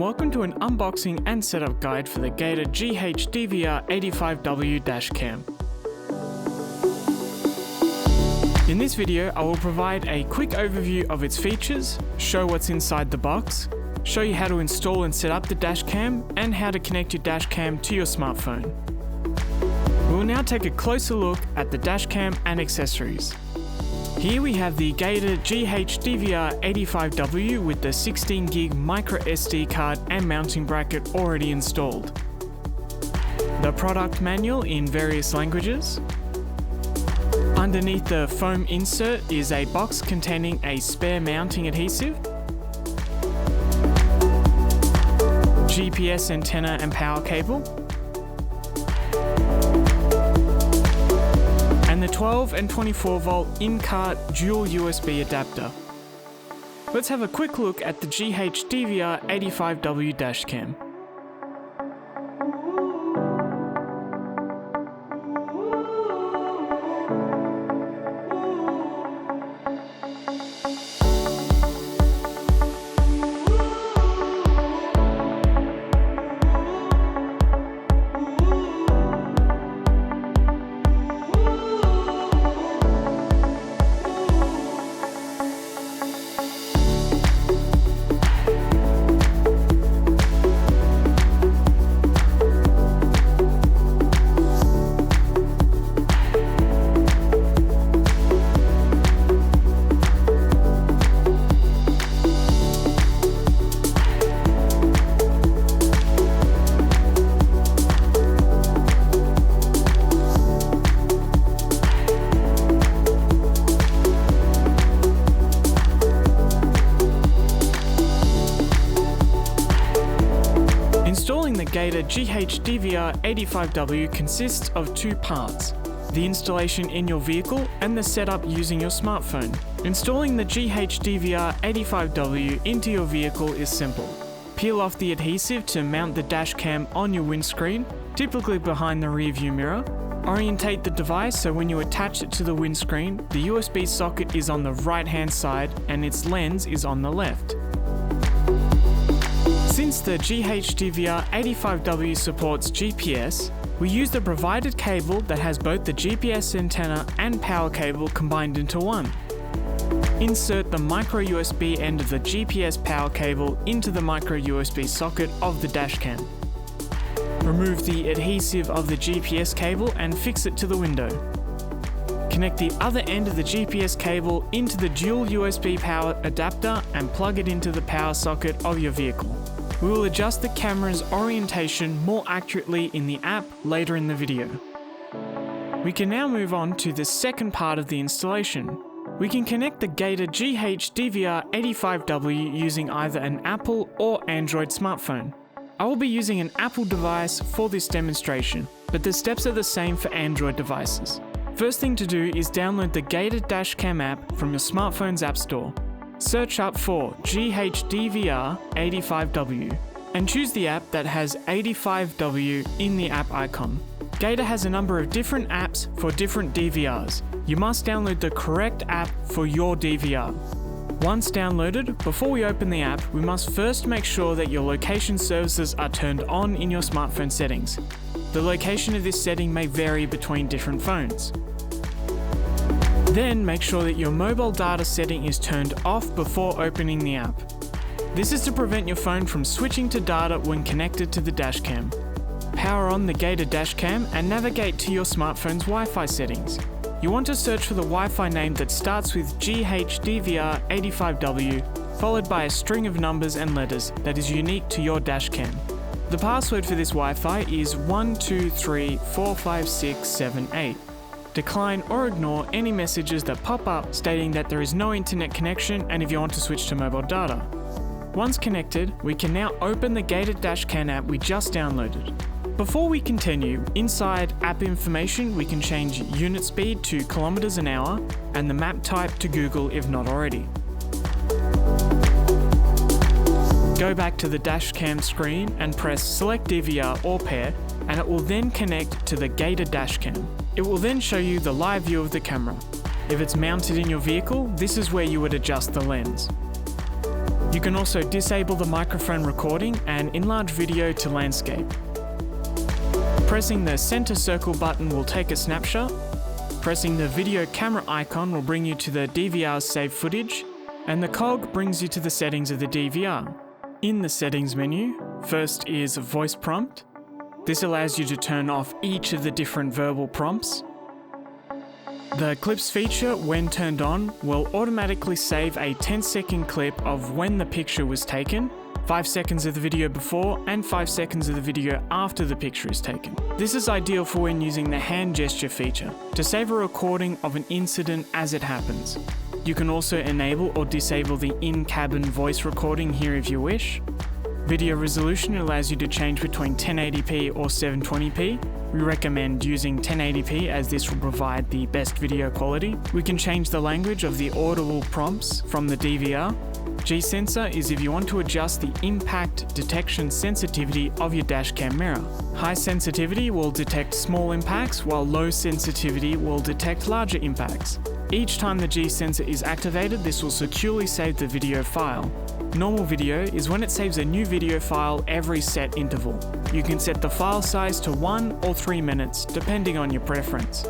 welcome to an unboxing and setup guide for the Gator GHDVR85W Dash Cam. In this video, I will provide a quick overview of its features, show what's inside the box, show you how to install and set up the dash cam, and how to connect your dash cam to your smartphone. We will now take a closer look at the dash cam and accessories. Here we have the Gator GHDVR85W with the 16GB micro SD card and mounting bracket already installed. The product manual in various languages. Underneath the foam insert is a box containing a spare mounting adhesive, GPS antenna and power cable, and the 12 and 24 volt in-cart dual USB adapter. Let's have a quick look at the GHDVR85W Dash Cam. Installing the Gator GHDVR85W consists of two parts: the installation in your vehicle and the setup using your smartphone. Installing the GHDVR85W into your vehicle is simple. Peel off the adhesive to mount the dash cam on your windscreen, typically behind the rear view mirror. Orientate the device so when you attach it to the windscreen, the USB socket is on the right hand side and its lens is on the left. Since the GHDVR85W supports GPS, we use the provided cable that has both the GPS antenna and power cable combined into one. Insert the micro USB end of the GPS power cable into the micro USB socket of the dash cam. Remove the adhesive of the GPS cable and fix it to the window. Connect the other end of the GPS cable into the dual USB power adapter and plug it into the power socket of your vehicle. We will adjust the camera's orientation more accurately in the app later in the video. We can now move on to the second part of the installation. We can connect the Gator GHDVR85W using either an Apple or Android smartphone. I will be using an Apple device for this demonstration, but the steps are the same for Android devices. First thing to do is download the Gator Dash Cam app from your smartphone's app store. Search up for GHDVR85W and choose the app that has 85W in the app icon. Gator has a number of different apps for different DVRs. You must download the correct app for your DVR. Once downloaded, before we open the app, we must first make sure that your location services are turned on in your smartphone settings. The location of this setting may vary between different phones. Then make sure that your mobile data setting is turned off before opening the app. This is to prevent your phone from switching to data when connected to the dash cam. Power on the Gator dash cam and navigate to your smartphone's Wi-Fi settings. You want to search for the Wi-Fi name that starts with GHDVR85W, followed by a string of numbers and letters that is unique to your dash cam. The password for this Wi-Fi is 123456778. Decline or ignore any messages that pop up stating that there is no internet connection and if you want to switch to mobile data. Once connected, we can now open the Gator Dash Cam app we just downloaded. Before we continue, inside app information we can change unit speed to kilometers an hour and the map type to Google if not already. Go back to the dash cam screen and press select DVR or pair and it will then connect to the Gator dash cam. It will then show you the live view of the camera. If it's mounted in your vehicle, this is where you would adjust the lens. You can also disable the microphone recording and enlarge video to landscape. Pressing the center circle button will take a snapshot. Pressing the video camera icon will bring you to the DVR's saved footage, and the cog brings you to the settings of the DVR. In the settings menu, first is voice prompt. This allows you to turn off each of the different verbal prompts. The clips feature, when turned on, will automatically save a 10-second clip of when the picture was taken, 5 seconds of the video before, and 5 seconds of the video after the picture is taken. This is ideal for when using the hand gesture feature, to save a recording of an incident as it happens. You can also enable or disable the in-cabin voice recording here if you wish. Video resolution allows you to change between 1080p or 720p. We recommend using 1080p as this will provide the best video quality. We can change the language of the audible prompts from the DVR. G-sensor is if you want to adjust the impact detection sensitivity of your dashcam mirror. High sensitivity will detect small impacts, while low sensitivity will detect larger impacts. Each time the G-sensor is activated, this will securely save the video file. Normal video is when it saves a new video file every set interval. You can set the file size to 1 or 3 minutes, depending on your preference.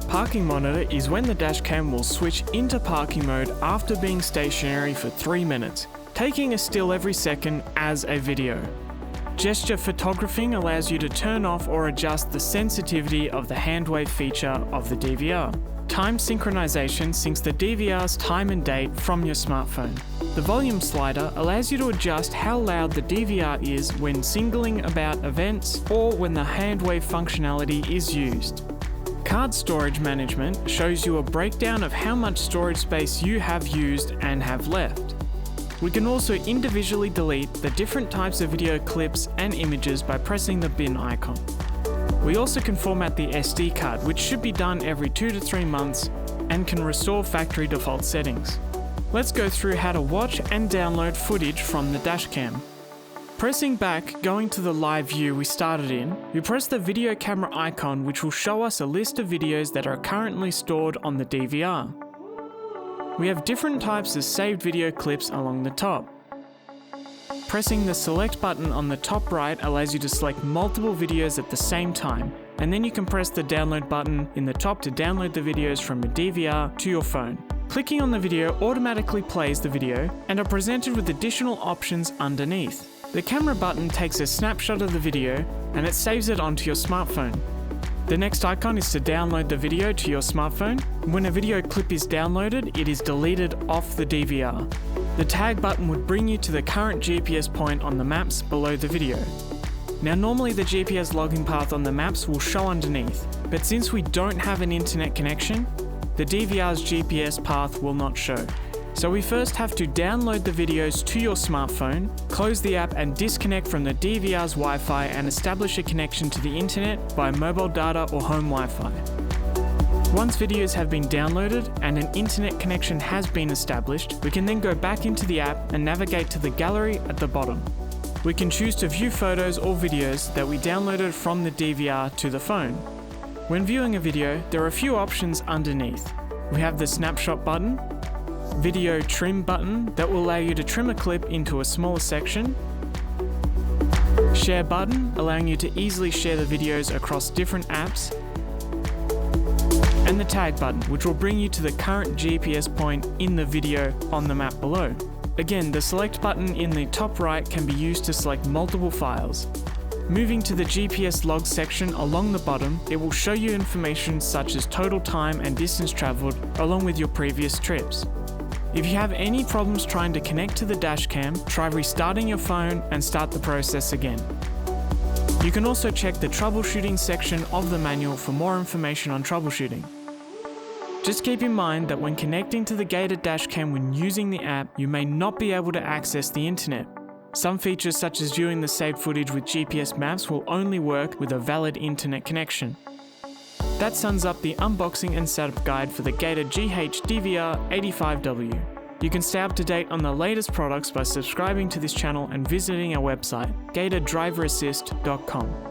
Parking monitor is when the dashcam will switch into parking mode after being stationary for 3 minutes, taking a still every second as a video. Gesture photographing allows you to turn off or adjust the sensitivity of the hand wave feature of the DVR. Time synchronization syncs the DVR's time and date from your smartphone. The volume slider allows you to adjust how loud the DVR is when singling about events or when the hand wave functionality is used. Card storage management shows you a breakdown of how much storage space you have used and have left. We can also individually delete the different types of video clips and images by pressing the bin icon. We also can format the SD card, which should be done every 2 to 3 months, and can restore factory default settings. Let's go through how to watch and download footage from the dashcam. Pressing back, going to the live view we started in, we press the video camera icon, which will show us a list of videos that are currently stored on the DVR. We have different types of saved video clips along the top. Pressing the select button on the top right allows you to select multiple videos at the same time, and then you can press the download button in the top to download the videos from your DVR to your phone. Clicking on the video automatically plays the video and are presented with additional options underneath. The camera button takes a snapshot of the video and it saves it onto your smartphone. The next icon is to download the video to your smartphone. When a video clip is downloaded, it is deleted off the DVR. The tag button would bring you to the current GPS point on the maps below the video. Now normally the GPS logging path on the maps will show underneath, but since we don't have an internet connection, the DVR's GPS path will not show. So we first have to download the videos to your smartphone, close the app and disconnect from the DVR's Wi-Fi and establish a connection to the internet via mobile data or home Wi-Fi. Once videos have been downloaded and an internet connection has been established, we can then go back into the app and navigate to the gallery at the bottom. We can choose to view photos or videos that we downloaded from the DVR to the phone. When viewing a video, there are a few options underneath. We have the snapshot button, video trim button that will allow you to trim a clip into a smaller section, share button allowing you to easily share the videos across different apps, and the tag button, which will bring you to the current GPS point in the video on the map below. Again, the select button in the top right can be used to select multiple files. Moving to the GPS log section along the bottom, it will show you information such as total time and distance traveled along with your previous trips. If you have any problems trying to connect to the dashcam, try restarting your phone and start the process again. You can also check the troubleshooting section of the manual for more information on troubleshooting. Just keep in mind that when connecting to the Gator dashcam when using the app, you may not be able to access the internet. Some features such as viewing the saved footage with GPS maps will only work with a valid internet connection. That sums up the unboxing and setup guide for the Gator GHDVR85W. You can stay up to date on the latest products by subscribing to this channel and visiting our website, gatordriverassist.com.